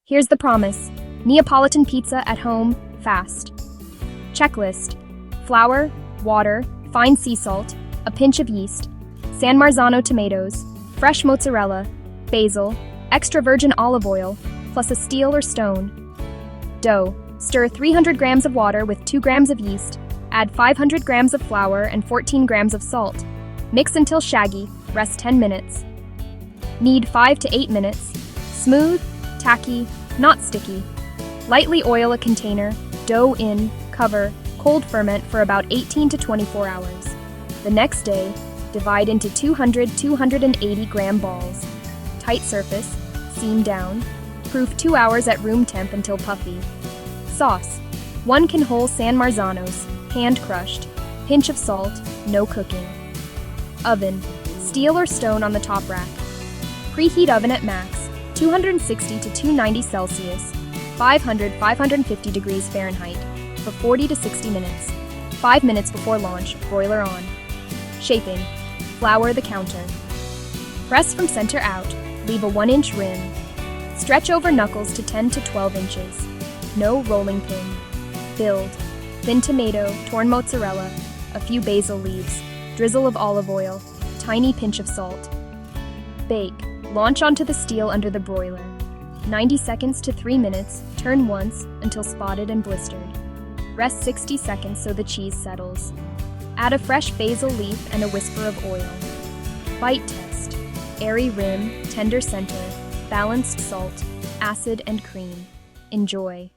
Here's the promise. Neapolitan pizza at home, fast. Checklist. Flour, water, fine sea salt, a pinch of yeast, San Marzano tomatoes, fresh mozzarella, basil, extra virgin olive oil, plus a steel or stone. Dough. Stir 300 grams of water with 2 grams of yeast, add 500 grams of flour and 14 grams of salt. Mix until shaggy, rest 10 minutes. Knead 5 to 8 minutes. Smooth, tacky, not sticky. Lightly oil a container, dough in, cover, cold ferment for about 18 to 24 hours. The next day, divide into 280 gram balls. Tight surface, seam down. Proof 2 hours at room temp until puffy. Sauce. 1 can whole San Marzanos, hand crushed. Pinch of salt, no cooking. Oven. Steel or stone on the top rack. Preheat oven at max, 260 to 290 Celsius, 550 degrees Fahrenheit, for 40 to 60 minutes. 5 minutes before launch, broiler on. Shaping. Flour the counter. Press from center out, leave a 1-inch rim. Stretch over knuckles to 10 to 12 inches. No rolling pin. Build. Thin tomato, torn mozzarella, a few basil leaves, drizzle of olive oil, tiny pinch of salt. Bake. Launch onto the steel under the broiler. 90 seconds to 3 minutes, turn once until spotted and blistered. Rest 60 seconds so the cheese settles. Add a fresh basil leaf and a whisper of oil. Bite test. Airy rim, tender center, balanced salt, acid and cream. Enjoy.